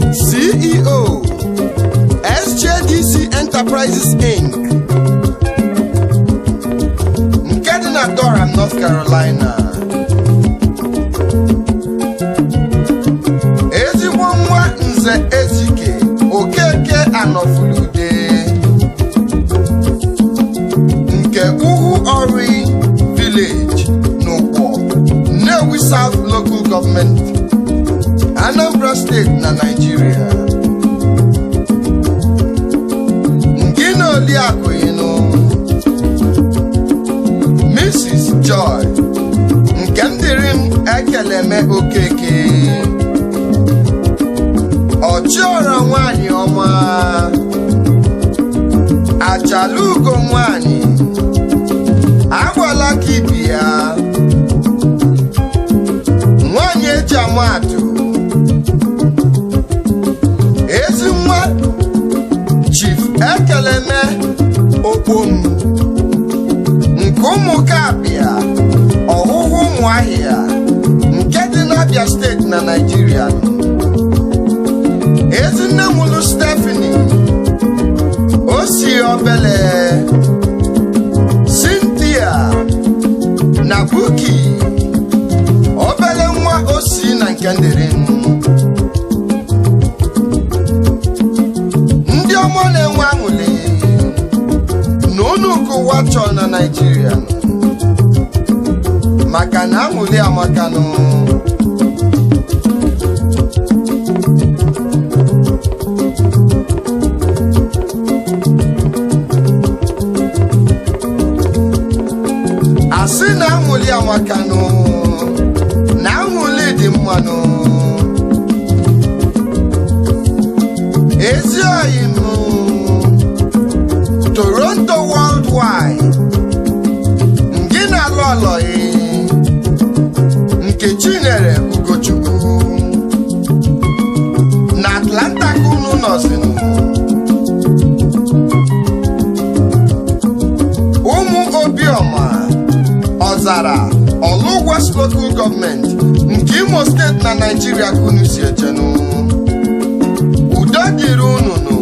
CEO SJDC Enterprises Inc. nke dị na Durham, North Carolina. Ezigbo nwa Nze Ezike Okeke Anọfulude nke Uhu-Ori Village n'Ukwo, Nnewi South Local Government, Anambra State na Nigeria. Ngina Oliakụ Mrs. Joy nke Ndirim Ekeleme Okeke, Ọchịọra nwanyị ọma, Ajalugo nwanyị, agwala ka ibi ya, nwanyị eji amatụ, ezi nwa Chief Ekeleme Okpom nke Ụmụkabịa Ọhụhụ Ụmụahịa nke dị n'Abia Steeti na Nigeria. Ezinne mụlụ Stephanie Osi Obele, Cynthia na Buki obele nwa Osi na nke Ndirim. Ndị ọmọ na-enwe aṅụli na unu kụwa chọọ na Nigeria maka na aṅụli amakanụ. Asị na aṅụli amakanụ na aṅụli dị mmanụ. Ezi oyi m Toronto Worldwide nke na-alụ ọlọyi nke Chinyere Ugochukwu na Atlanta ka unu nọzinụ. Ụmụ Obiọma Ọzara Olu West Local Government nke Imo State na Nigeria kunu si ejenu. Udo dịrị unu nụ.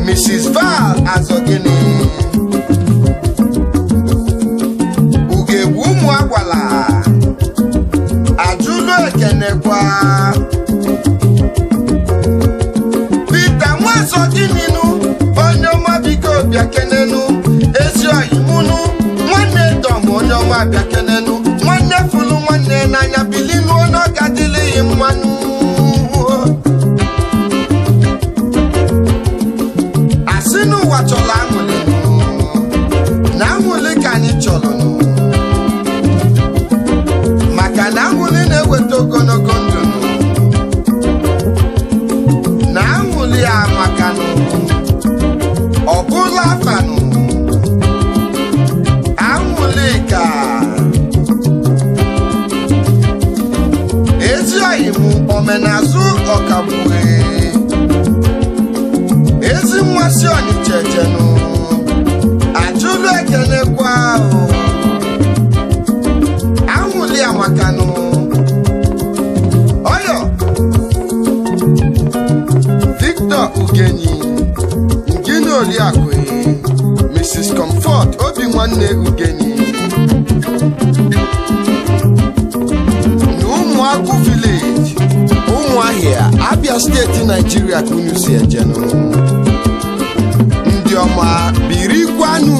Mrs. Val Azogini Ugebu Mwagwala Ajulu Ekenekwa Peter Mwazogini Onyoma Biko Biakenenu Ezio Imunu Mwane Domo Onyoma Biakenenu Mwane Fulu Mwane Nanya Bilinu Ono Gadili Imwanu Asinu wachola angule na angule kani cholo no maka na angule na-eweta ogologo ndụ na angule ya maka no ọbụla afanụ angule ka ezi oyimu omenazu ọkagbue ezi mwasi onichechenu ajulu ekenekwa anwuli amakanu oyo Victor Ugenyi ngini oliakwe Mrs. Comfort Obi Nwanne Ugenyi n'Ụmụagụ Village Ụmụahịa Abia State Nigeria kunu si ejenu ndị ọma birikwanụ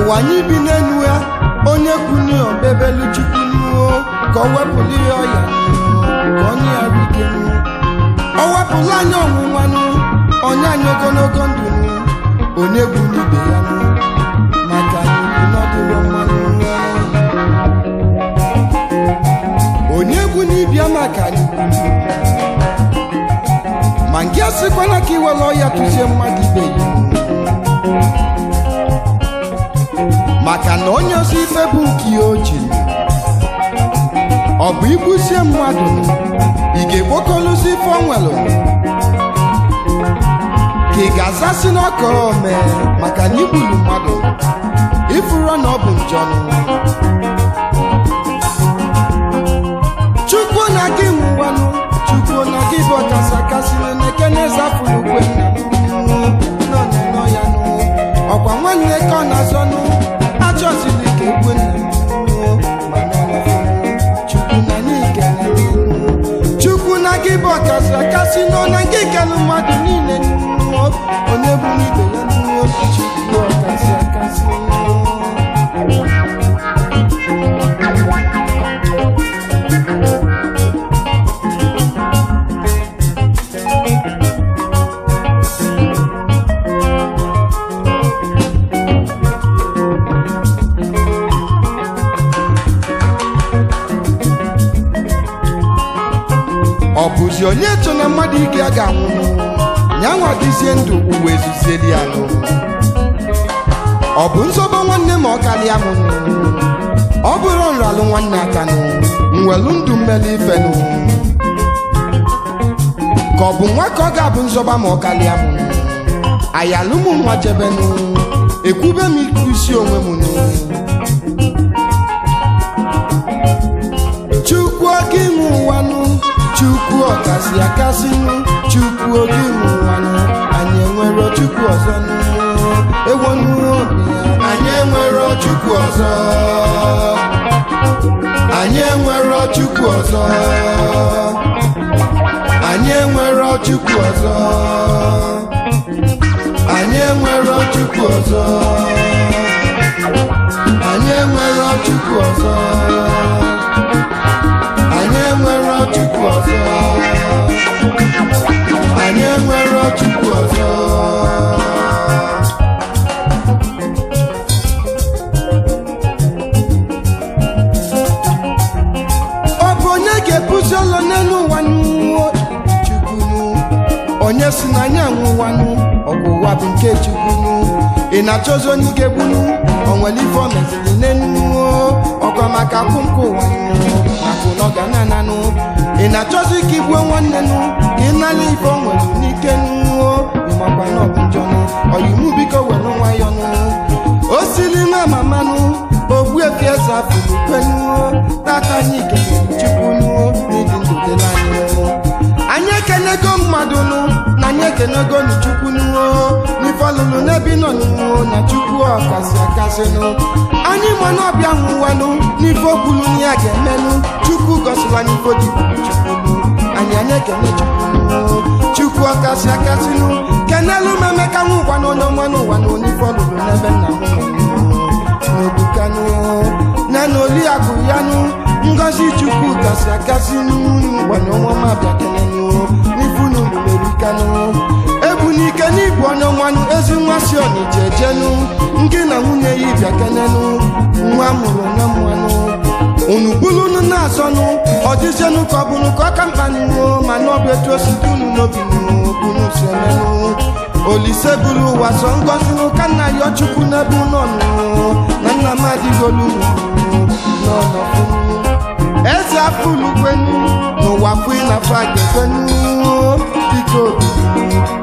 Wanyi binenu ya onye kuni obebelu chukunu ko wepuli ya wepụla anya ọnwụnwanụ onye anyị ogologo ndụ onye bụ n'ibe ya maka anyị n'ọdịrọ mmanụ onye bụ n'ibia maka anyị ma nke asịkwana ka iwere ọya tụzie mmadụ ibe ya maka na onye ozi ife bụ nke ya oji ọ bụ igbusie mmadụ ị ga-ekpokọlụzi ife o nwere ka ị ga-azasị n'ọka ome maka na igburu mmadụ ifuru na ọ bụ njọ chukwu na gị nwụwanụ chukwu na gị bụ ọkasị akasị na-eke na-ezafuru ukwe nọ ya ọkwa nwanne ka ọ na-azọnụ achọzili ka egwe nna chukwu na gị bụ ọkasị akasị nọ na gị kelụ mmadụ niile onye bụ n'ibe ya chukwu ọkasị akasị ọ bụzi onye chọ na mmadụ ike a ga-anwụ nyanwa dịzie ndụ uwe ezuzieli ya ọ bụ nzọba nwanne ma ọ karịa m ọ bụrụ nralụ nwanne aka nwelu ndụ mmeli ifenụ ka ọ bụ nwa ka ọ ga-abụ nzọba ma ọ karịa m ayalụ m nwa jebenụ ekwube m ikusi onwe m chukwu oge ime ụwanụ chukwu ọkasị akasị chukwu oge ime ụwanụ anyị enwere chukwu ọzọ ewonu anyị enwere chukwu ọzọ anyị enwere chukwu ọzọ anyị enwere chukwu ọzọ anyị enwere chukwu ọzọ anyị enwere chukwu ọzọ anyị enwere chukwu ọzọ anyị enwere chukwu ọzọ ọ bụ onye ga-ebuzi ụlọ n'elu ụwa chukwu onye si na anyị anwụwanụ ọgwụ ụwa bụ nke chukwu ị na-achọzi onye ga-egbunu onwere ife o meziri n'enu ọkwa maka akwụmkwụ ụwa maka ụlọ ga na-ananụ ị na-achọzi ka igbuo nwanne nụ ka ị nala ife o nwere n'ike ịmakwa na ọ bụ njọ oyimu biko were nwayọ o siri na mamanụ ogbuefi eze afụrụ kwenu tata anyị kelere chukwu n'ịdị ndụ dị n'anyị anyị ekenego mmadụ na anyị ekenego chukwu n'ife ọlụlụ n'ebe nọ na chukwu ọkasị akasị anyị ma na ọbịa nwụwanụ n'ife okwulu na ya ga-emenụ chukwu gosiri anyị ife odigburu chukwu anyị ekene chukwu ọkasị akasị kenelu m Emeka nwụkwanụ onye ọma n'ụwa na n'ife ọlụlụ n'ebe nna m n'obukanụ na n'oliakụ ya ngozi chukwu kasị akasị n'ụgbanye ọnwa ma bịa kenenụ n'ifunu meririkanụ ebu n'ike n'igwe onye ọnwanụ ezi nwa si Ọnịcha ejenụ nke na nwunye ya bịa kenenụ nwa mụrụ na mmanụ unu bụlụnụ na-azọnụ ọdịzenụ ka ọ bụrụ ka ọ ka mkpanụ ma na ọbụ etu osite unu n'obi unu si emenụ Olise bụrụ ụwa sọ ngọzinụ ka nna ya chukwu n'ebe ụlọ na nna m adịgolu n'ọnọfụnụ eze afụlụ kwenu n'ụwa fụ na fag kwenu biko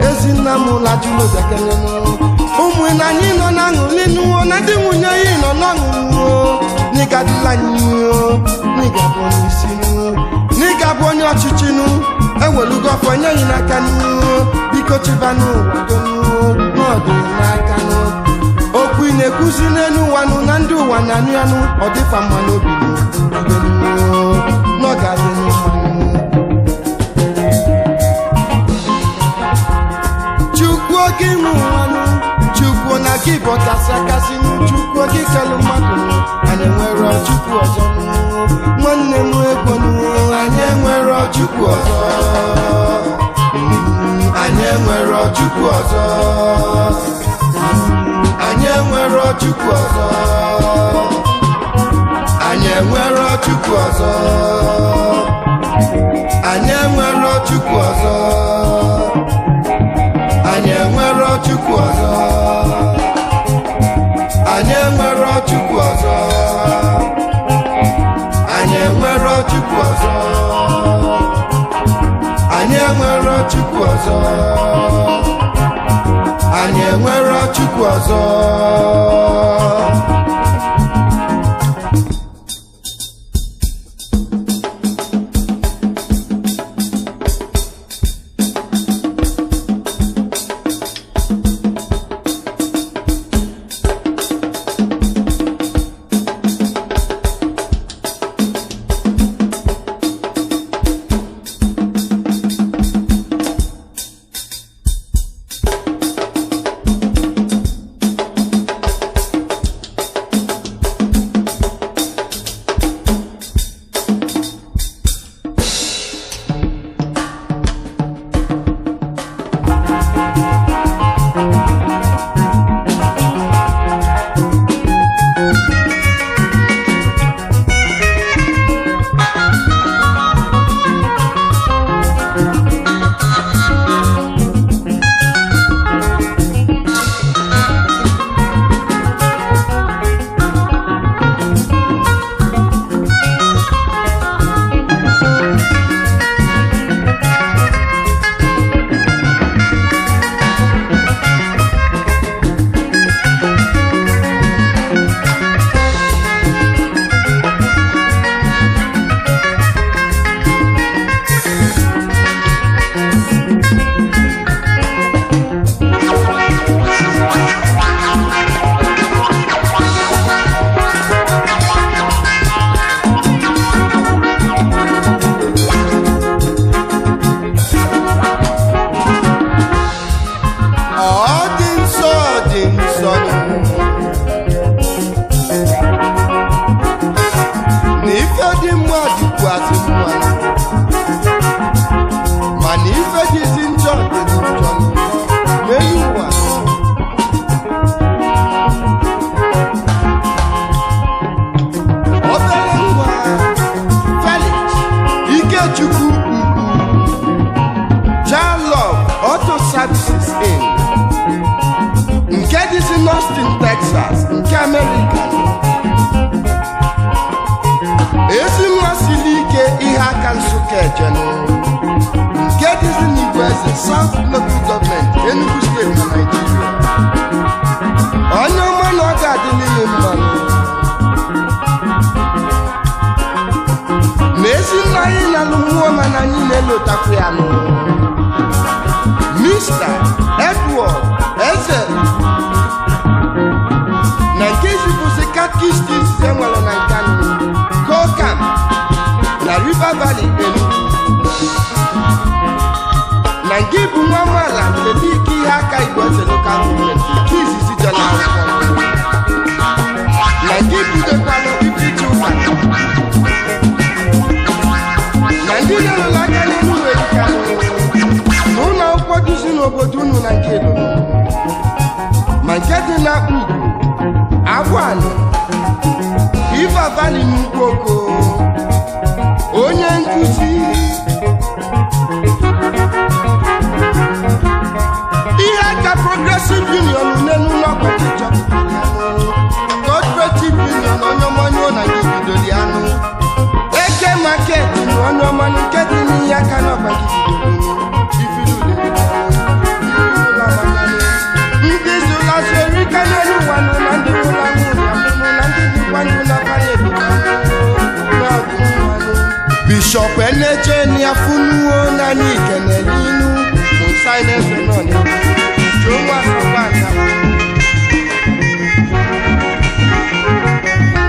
ezi nna m lajụlụ bekenenụ ụmụ na anyị nọ na aṅụli na ndị nwunye ya nọ n'ọṅụṅụ n'ịgadịla anyị n'ịgabụ onye isi n'ịgabụ onye ọchịchị ewelugo ọfọ nye ya n'aka biko chibanụ n'ọdụ n'aka okwu ị na-ekwuzi n'elu ụwa na ndị ụwa na anụ ya ọ dịkwa mma n'obi chukwu oge ịmụ nwanụ chukwu na gị bụ ọkasị akasị chukwu oge kelụ mmadụ anyị enwere chukwu ọzọ nwanne m ego anyị enwere chukwu ọzọ Chukwu ọzọ anyị enwero Chukwu ọzọ anyị enwero Chukwu ọzọ anyị enwero Chukwu ọzọ anyị enwero Chukwu ọzọ anyị enwero Chukwu ọzọ anyị enwero Chukwu ọzọ anyị enwero Chukwu ọzọ anyị enwero Chukwu ọzọ Austin, Texas, nke America. Ezi mmasịrị ike ihe aka Nsukka Ejenu nke dịzi n'Igweze South Local Government, Enugu State na Nigeria. Onye ọma na ọ ga-adịla ihe mmanụ na ezi nna anyị na-alụ mmụọ mana anyị na-elotakwu ya nụ. Mr. Edward Eze na nke izibụzi katkist izizi enwere na Nkanu Kokam na River Valley Enugu na nke bụ nwa amaala kedu ike ihe aka Igweze Local Government nke izizi jela akwụkwọ na nke budekwala ifiche ụka na ndị na-elụla aka n'elu nwere ike n'ụlọ akwụkwọ duzi n'obodo unu na nke Edo ma nke dị na Ugwu Agwani River Valley n'Ukoko onye nkuzi ihe aka Progressive Union n'elu n'ọkọchịchọ Cooperative Union onye ọmọnyụ na nke bidolianụ Eke Market na onye ọmọnyụ nke dị n'ihe aka n'ọkọchịchọ ndị zụlasịrịka n'elu ụwa na ndị ụlọ na ndị dịkwanụ na Bishop Eneche Niafunuo na Nikenelinu Musainese noni Joma Sabana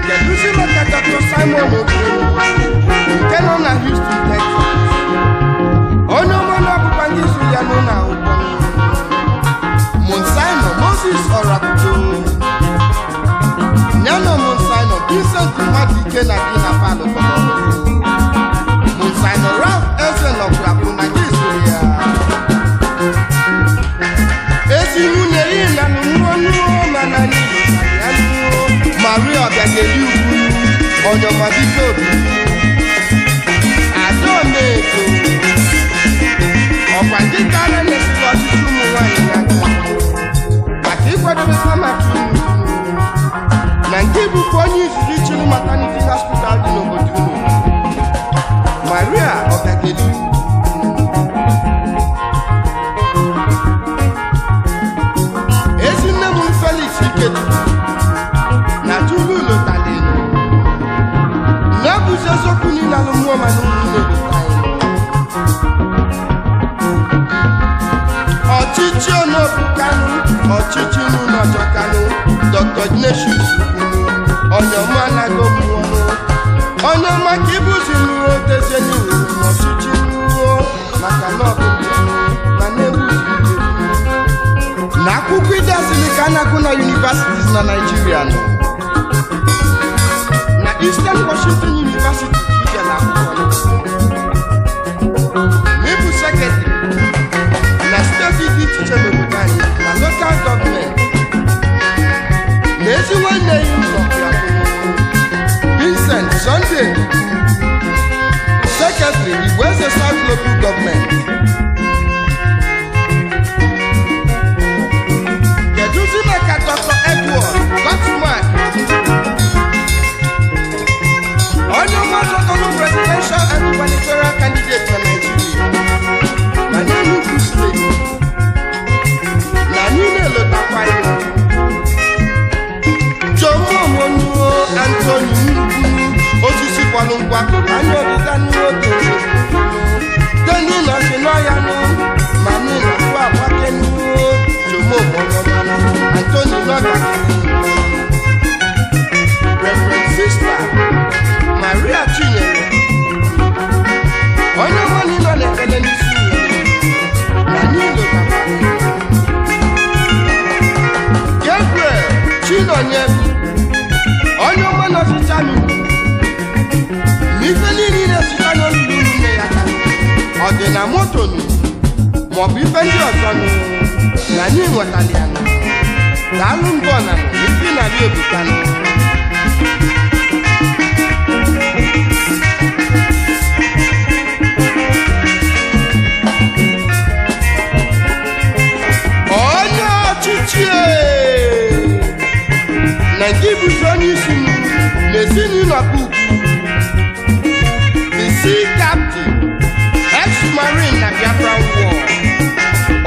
Kedusi maka Dr. Simon Okoro nke nọ na Houston, Texas. Onye ọma na ọbụbangizu ya nọ na ụkọ Monsaino Moses Orakuto Nyano Monsaino Vincent Madike na Gina Palo Monsaino Ralph Eze Nokrapu na Nigeria onye ọma dike obi adaomedo ọkwa ndị ka a na-esiri ọchịchị ụmụ nwaanyị n'aka maka ịkwadobeta maka unu na nke bụkwa onye izizi chịrị maternity hospital dị n'obodo unu Maria Ọbịageli ezinne m Felix Ikechukwu na Julu lotalinu na-ebuzi eziokwu niile alụ mmụọ ma na ụmụ na-elota anyị ọchịchị Onobu Kanu ọchịchị n'ụlọjọ Kanu Dr. Ignatius onye ọma anaghị mmụọ onye ọma ka ịbụzi n'uwe otezie n'iwu n'ọchịchị n'uwe maka na ọ bụ ma na-ewuzi na akwụkwọ ide asịrị ka a na-agụ na universities na Nigeria nọ na Eastern Washington University ije na akwụkwọ n'ịbụ sekretary na steeti dị iche iche n'obodo anyị na local gọọmenti na ezi nwanne ya ụlọ Vincent Sunday secretary Igboeze South Local Government keduzi maka Dr. Edward Gottmark onye ọmazọtọlụ presidential and gubernatorial candidate na Nigeria na Enugu steeti na niile lotakwa ya Jomomonuo Anthony osisi kwalụ nkwakọ anya ọdịda n'oge teni nọsi n'ọya nụ ma nina tụ agbake n'uo Jomomonuo Anthony Noga Reverend Sister Maria Chinyere onye ọma niile na-ekele n'isi na niile Gabriel Chinonye onye ọma nọsicha n'ugwu n'ife niile na-esita n'olulu nne ya ka ọ dị na moto nụ maọbụ ife ndị ọzọ nụ na anyị nwetara ya nụ daalụ mbọ na ife narị ebuka nụ onye ọchịchị na nke bụzi onye isi m n'ezinụlọ ugwu the sea captain ex-marine na Biafra war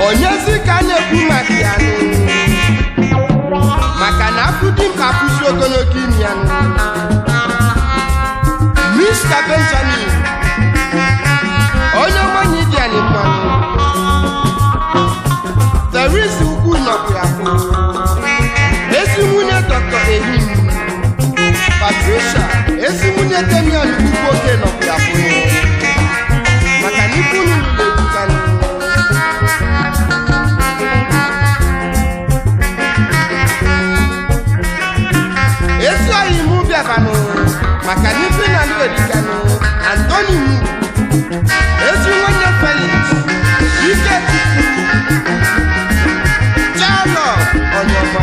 onyezi ka a na-ekwu maka ya nụ maka na afụdị mkpa kwụsị ogologo imi ya nụ Mr. Benjamin onye ọmanye dị anyị mmanụ Teresa Ugwu nọkwa ya ezi nwunye Dr. Ehim Patricia ezi nwunye Demian Ugwu oge nọkwa ya maka na ikwu unu na-ebukanụ ezi oyi mụ bịabanụ maka na ife na ndị edikanụ Anthony Mu ezi nwanne Felix Ikechukwu Chalo onye ọma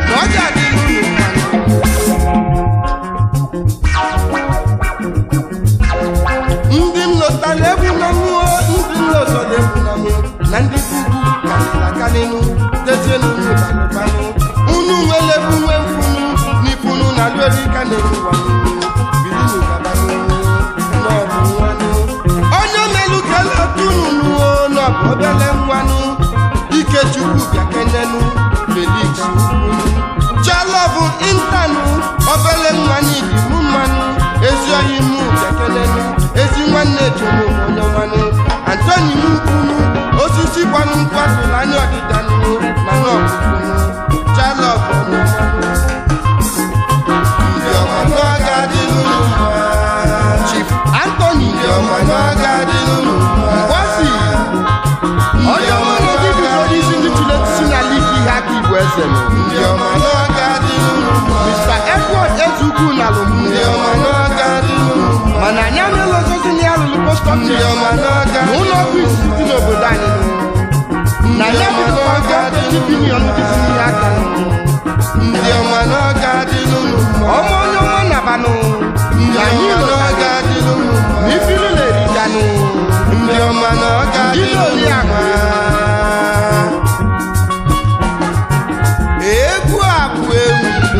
na ọ ga-adịrị unu mmanụ ndị nlọtara egwu na mmụọ ndị nlọtara egwu na mmụọ na ndị ugwu kanịnụ dezie n'unu banụbanụ unu nwere egwu nwe mfunu n'ipunu na lụerika na-eruwanụ bilinu gabanụ n'ọbụ nwanụ onye melu keletunu nuo n'ọbụ obele nwanụ Ikechukwu bịakenenu Felix Chalọbụ intanụ obele nwanị dị mụ mmanụ ezi oyi mụ bịakenenu ezi nwanne Jomo onye nwanụ Anthony Mukwunu osisi kwanụ nkwatụrụ anya ọdịdanụ na n'ọbụkwunu Chalọbụ onye nwanụ ndị ọma n'ọga adịlụ mma Chief Anthony ndị ọma n'ọga adịlụ mma Ngwasi onye ọma n'oge bụzori isi ndị Chileti na liki ha ka Igboeze ndị ọma n'ọga adịlụ mma Mr. Edward Ezugwu na alụmụ ndị ọma n'ọga adịlụ mma mana anyị amela ozozi na ya lụrụ post office ndị ọma n'ọga na ụlọ ọgwụ isi dị n'obodo anyị na ya bidokwa gọọmenti bilion dịzi n'ihe aka ndị ọma n'ọga adịlụ mma ọma onye ọma nabanụ anyị lọtara n'ifilu na-eriganụ ndị ọma na ọ ga-adịlụ unu mma egwu a bụ egwu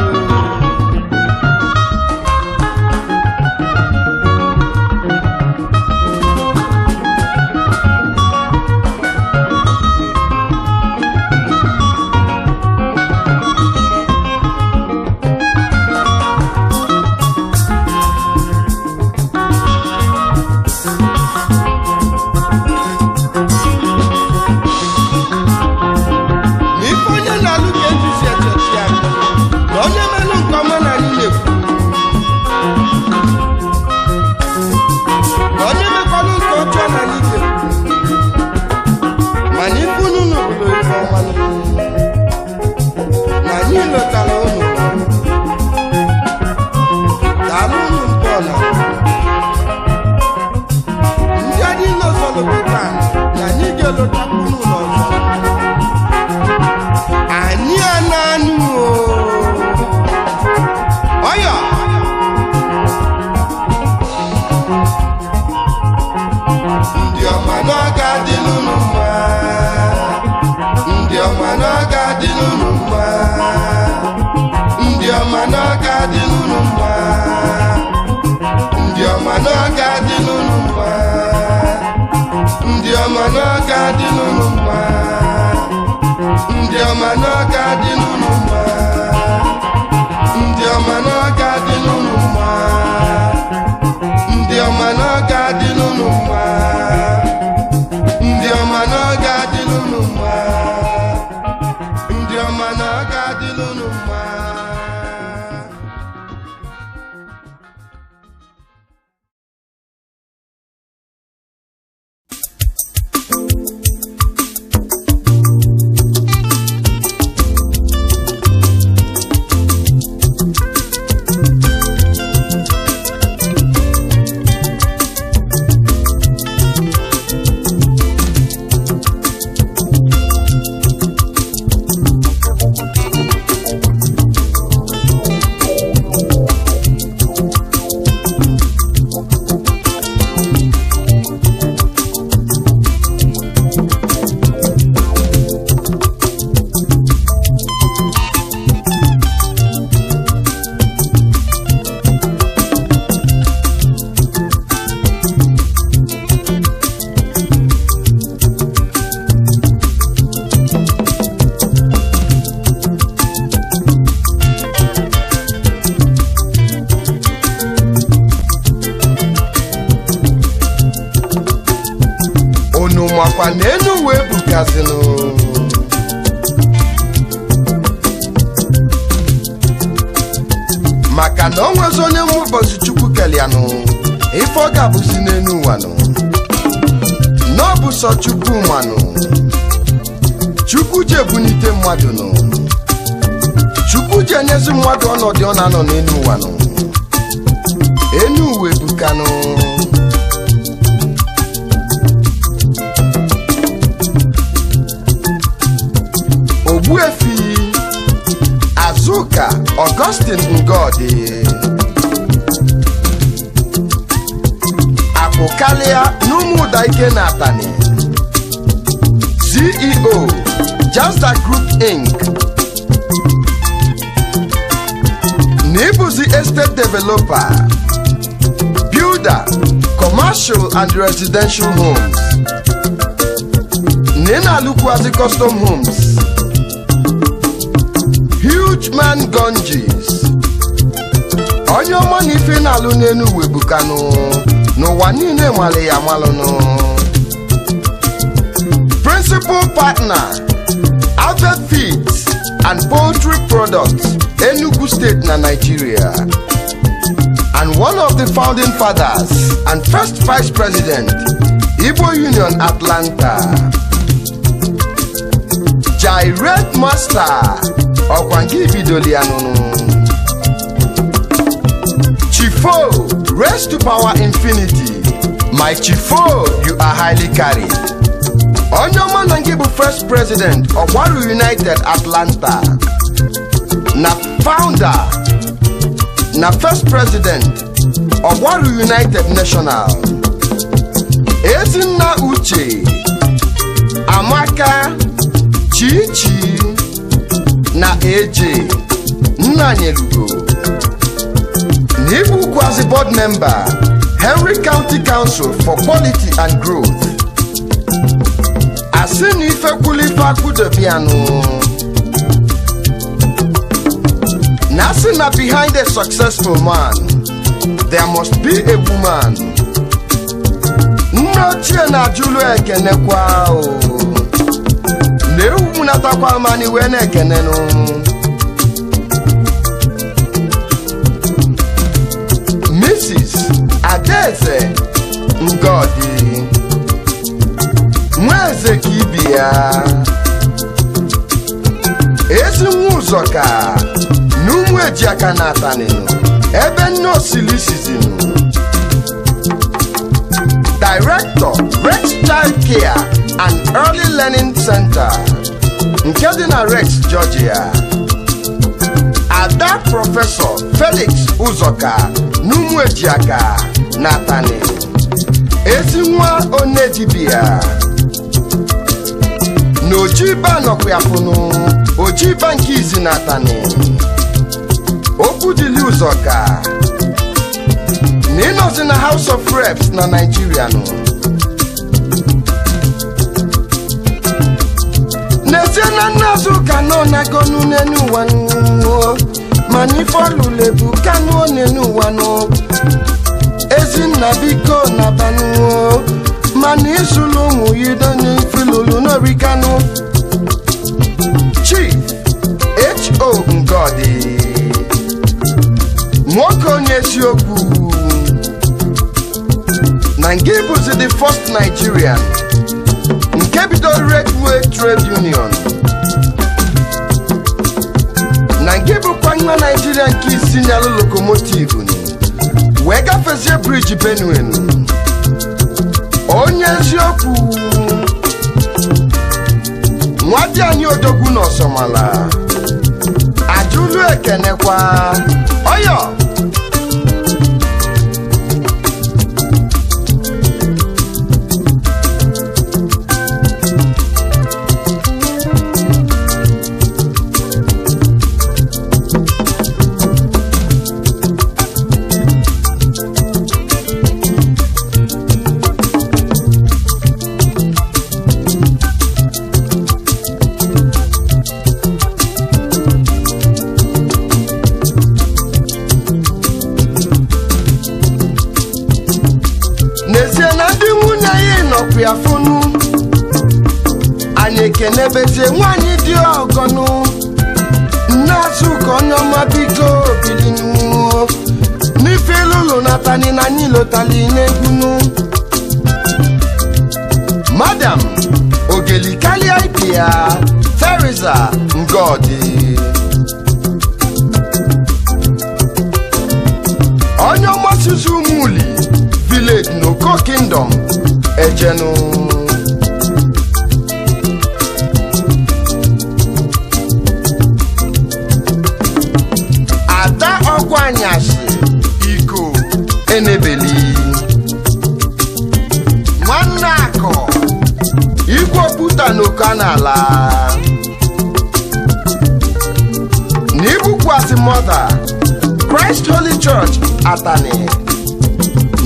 makwa n'enu wee bukasịnụ maka na o nwezi onye nwe ụbọchị Chukwu kelianụ ife ọ ga-abụzi n'enu ụwa nụ n'ọbụ sọ Chukwu manụ Chukwu ji ebunite mmadụ nụ Chukwu ji enyezi mmadụ ọnọdụ ọ na-anọ n'enu ụwa nụ enu uwe bukanụ Ogbuefi Azuka Augustine Ngodi Akụkalịa n'Ụmụda Ike na Atani CEO Jasta Group Inc. Nibuzi Estate Developer Builder Commercial and Residential Homes Nina Lukwazi Custom Homes Huge Man Gunges onye ọma na ife na-alụ n'enu uwe bukanu n'ụwa niile nwale ya malụnụ Principal Partner Avet Feeds and Poultry Products Enugu State na Nigeria and one of the founding fathers and first Vice President Igbo Union Atlanta Gyrate Master Okwangi Bidolianunu Chifo, raise to power infinity. My Chifo, you are highly carried. Onyoman Nangibu first president of Waru United Atlanta. Na founder, na first president Ogwaru United National, Ezinna Uche, Amaka, Chichi na AJ Nnanyelugo. Nibu Kwazi board member, Henry County Council for Quality and Growth. Asini Fekulifa Kudebiano. Nasina behind a successful man, there must be a woman. Nnochie na Julu ekene kwa o. Newu natakwa mani wene ekene no. Mrs. Adeze Ngodi Mweze Kibia Ezinwu Uzoka Numweji Akanatani Ebe no Silisizinu Director, Rex Child Care and Early Learning Center, Nkadina Rex, Georgia. Ada Professor Felix Uzoka, Numwejiaka, Natani. Ezinwa Onedibia. Nojiba Nokwapunu, Ojiba Nkizi Natani. Okudili Uzoka. Ninos in the House of Reps na Nigeria no. Nezena nazu kano na gonu nenu wanu. Manifolu lebu kano nenu wanu. Ezina biko na banu. Manisulu muyidani filulu no rikano. Chief H.O. Ngodi Mwoko Nyesiokwu Nangibu is the first Nigerian Capital Railway Trade Union. Nangibu Kwangwa Nigerian Key Signal Locomotive Wega Fezia Bridge Benue Onyesiokwu Mwadi Anyi Odogwu no Somala Ajulu Ekenekwa Oyo Afunu Anyekene beze nwanyị dị ọgọnụ Nnazu konyo mabiko bilinu Nifilulu natani na nilotali negunu Madam Ogelikali Ipia Teresa Ngodi Onyo Masusu Muli Village Noko Kingdom Ejenu Ada Ogwanyashi Iko Enebeli Manako Igwo Puta no Kanala Nibukwasi Mother Christ Holy Church Atani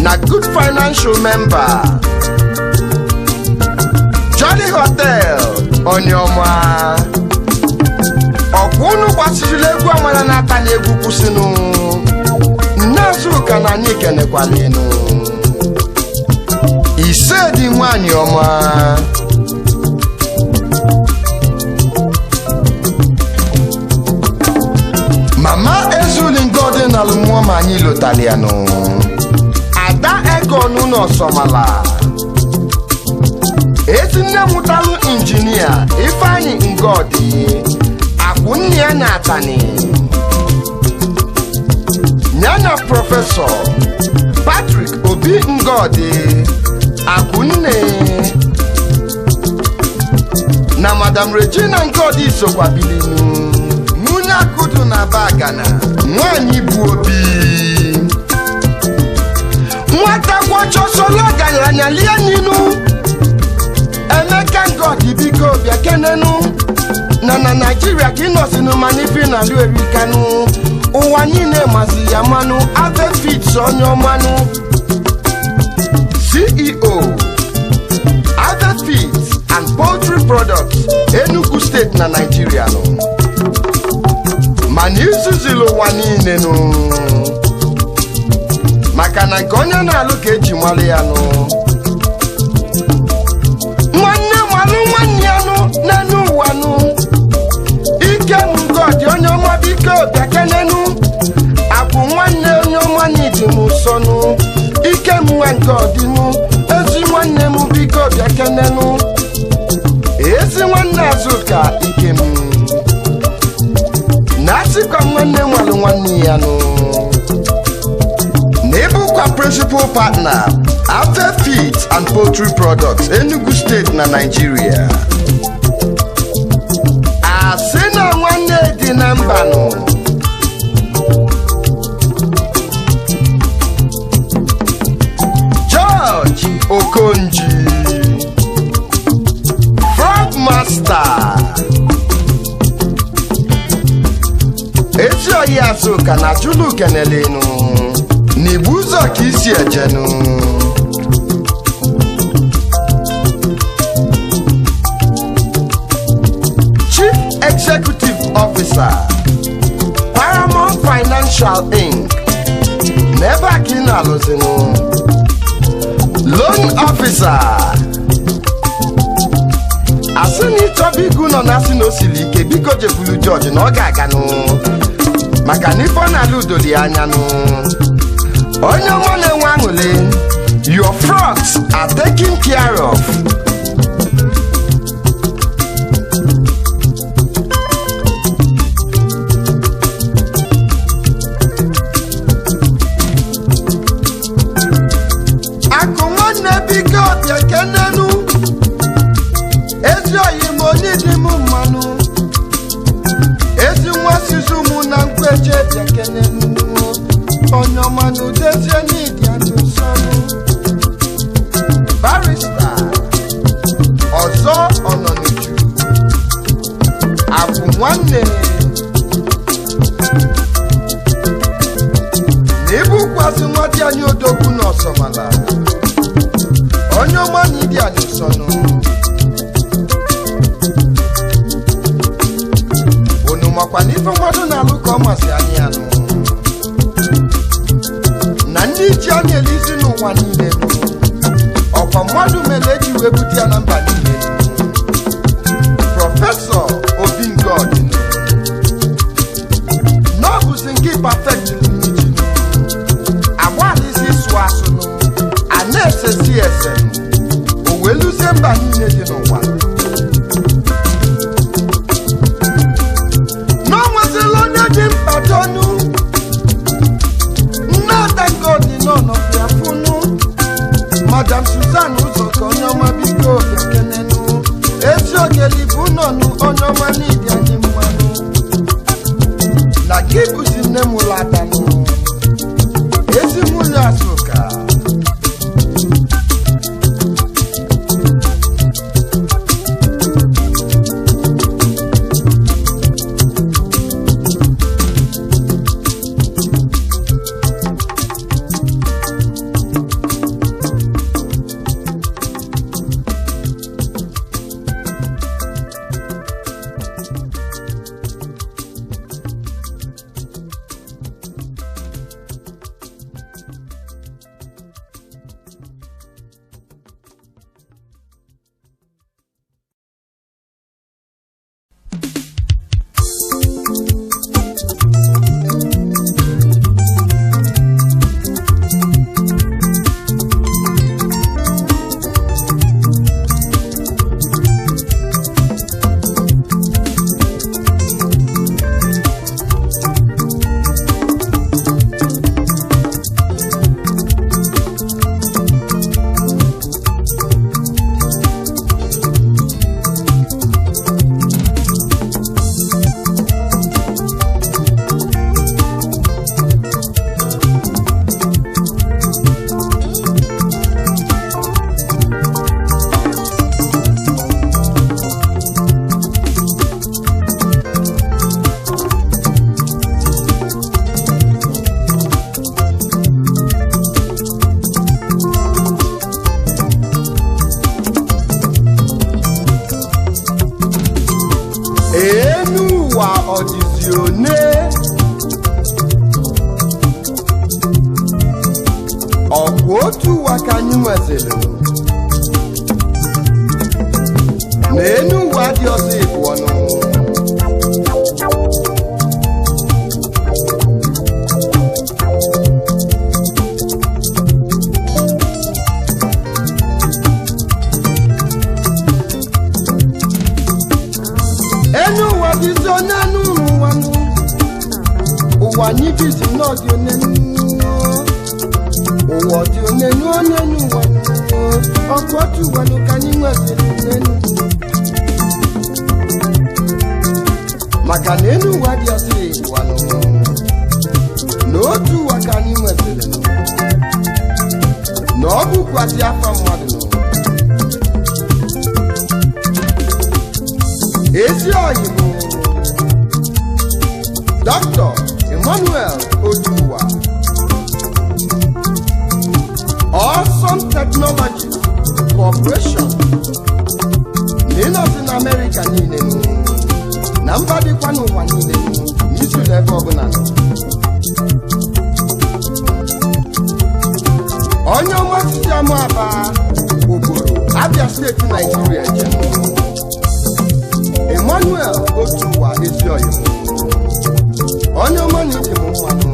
Na good financial member Johnny Hotel Onyoma Okwunu gbasijile amala na aka na egwu kwusinu Nnazu ka na anyị kenekwalinu Ise di nwanyị ọma Mama Ezuli Ngodi na Lumwoma anyị lotaliano Ada Ego Nuno Somala Ezinne mutalu injinia Ifeanyi Ngodi Akwunnia na Atani Nyanya Professor Patrick Obi Ngodi Akwunne na Madam Regina Ngodi Sokwabilinu Munya Kudu na Bagana Nwanyi bu Obi nwata kwọchọ solo garanya lie ninu Emeka ngọdị biko bịa kenenu na Nigeria ka ịnọsinu manifi na lu erikanu ụwa niile masị ya manụ Avefit onye ọmanụ CEO Avefit and Poultry Products Enugu State na Nigeria no mana izuzili ụwa niile no maka na nke onye na-alụ ka eji mmalụ ya no nwanne malụ nwanne ya no n'enu ụwa no ike ngọdị onye ọma biko bịa kenenu abụ nwanne onye ọma n'idi m ụsọ no ike m nwa ngọdị m ezi nwanne m biko bịa kenenu ezi nwanne Azụka ike m na-asịkwa nwanne nwalụ nwanne ya no n'ebukwa principal partner Avefit and Poultry Products Enugu State na Nigeria asị na nwanne dị na mba no George Okonji Frog Master ezi oyi Azụka na Julu kenelenu n'igbu ụzọ ka isi ejenu Chief Executive Officer Paramount Financial Inc. n'ebe a ka ị na-alụzinu Loan Officer asị na ịchọba igu nọ na asị na o siri ike biko jekwulu George na ọ ga-aganụ maka na ife ọ na-alụ udoli anyanụ onye ọma na-enwe aṅụle your frogs are taken care of. Akụ nwanne biko bịa kenenu ezi oyi m onye dị m mmanụ ezi nwa sizu mụ na nkweje bịa kenenu onye ọma n'udezie n'idi adụsọnụ Barrister ọzọ ọnọniju abụ nwanne na ibukwazi nwadi anyị odogwu n'ọsọmala onye ọma n'idi adụsọnụ unu makwa na ife mmadụ na-alụ ka ọ masị anyị anụ na ndị ji anya elizi n'ụwa niile ọkwa mmadụ mere eji wee bute ya na mba niile Prọfesọ Obi Ngọdị n'ọbụzi nke perfect n'iji agbalịzi ịsụ asụ a na-esezi ese o wee lụzie mba niile dị n'ụwa n'onwezila onye dị mkpadonu Madam Susan Ụzọka onye ọma biko kenenu ezi ogeli bụ nọnụ onye ọma n'idi anyị mmanụ na gị bụzi nne m ụlọ adanụ ezi nwunye Azụka ụwa ọdịzi one ọ bụ otu ụwa ka anyị nweziri na enu ụwa dị ọzọ ịbụ ọnụ enu ụwa dịzi onye enu ụwa ụwa anyị bizi n'ọdị onye ụwa dị onye ụwa ọkụ otu ụwa ka anyị nweziri n'enu maka na enu ụwa dị ọzọ ịbụ ọnụ na otu ụwa ka anyị nweziri na ọ bụkwazị afa mmadụ ezi oyi bụ Dr. Emmanuel Oduwa Awesome Technology Corporation n'ịnọzi na Amerịka niile na mba dịkwa n'ụwa niile n'isi ebe ọbụla onye ọmasịsị ama aba obodo Abia steeti Nigeria Emmanuel Oduwa Ezioyo onye ọma na ije m mmanụ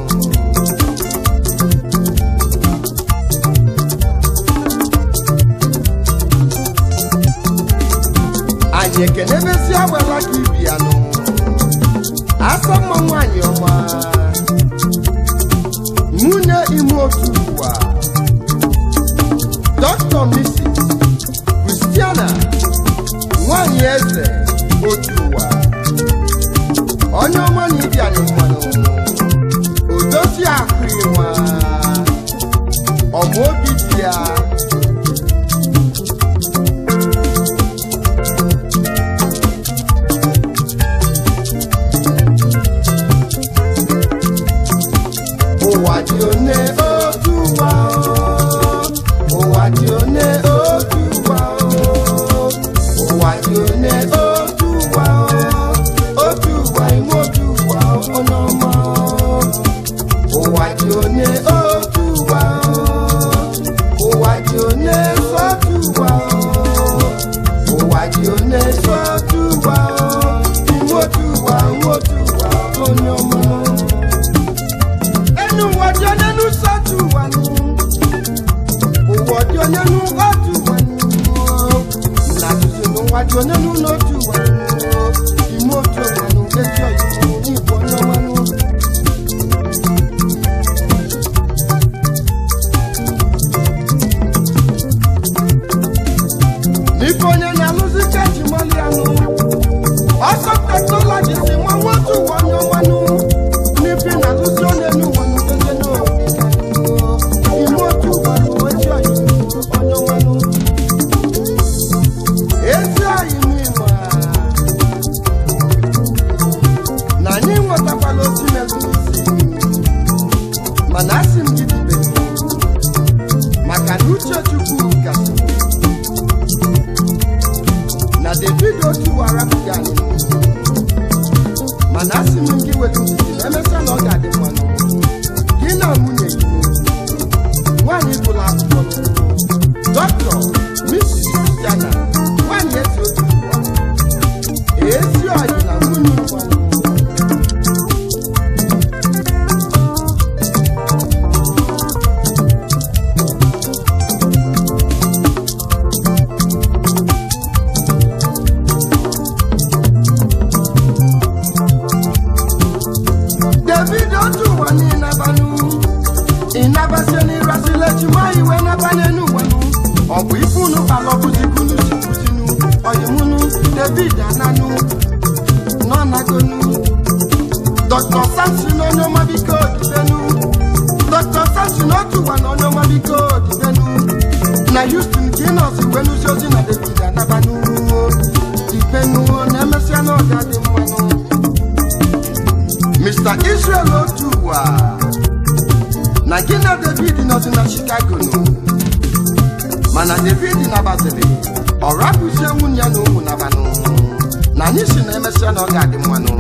anyị ekenebesi awela ka ibi ya nụ asa mma nwanyị ọma nwunye ime otu ụwa Dr. Mrs. Christiana nwanyị eze otu ụwa onye ọma na ibi anyị mmanụ odozi akụ ịnwa ọma obi dị ya ụwa dị one otu ụwa ụwa dị one otu ụwa ụwa dị one otu ụwa otu ụwa ime otu ụwa onye ọma ụwa dị one otu ụwa ụwa dị one otu ụwa ụwa dị one otu ụwa ime otu ụwa onye ọma ụwa dị onye n'ụsọtụ ụwa ụwa dị onye n'otu ụwa na azụzụ n'ụwa dị onye n'otu ụwa ime otu ụwa ezi oyibo n'igbo onye ọma n'ife onye na-alụzi kaji mali anụ ọsọ teknọlọji si nwa nwotu ụwa onye ọma n'ife na-alụzi onye n'ụwa na anyị nwetakwala otu mana asị m gị dibe maka na uche Chukwu gasị na David otu warapụghị anyị mana asị m gị weta ndidi na emesịa na ọ ga-adị mmanụ gị na nwunye gị nwaanyị bụla akwụkwọ Dr. Mrs. Christiana nwaanyị ezi otu ụwa ezi ọyị na nwunye ụwa David otu ụwa n'ịnabanụ ịnabasị n'ịrasịla chima iwe nabanye n'ụwanụ ọ bụ ife unu kpala ọbụzikunu sikuzinu oyimunu David ananụ nọ nagonu Dr. Samson onye ọma biko odidenu Dr. Samson otu ụwa na onye ọma biko odidenu na Houston ka ị nọzi wenuzi ozi na David anabanụ dipenu na-emesịa na ọga dị mmanụ Mr. Israel otu ụwa na gị na David nọzi na Chicago mana David nabatịrị ọ rapụzie nwunye ya na ụmụ nabanụ na anyị si na emesịa na ọ ga-adị mmanụ.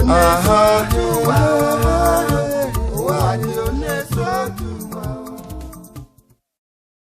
Aha.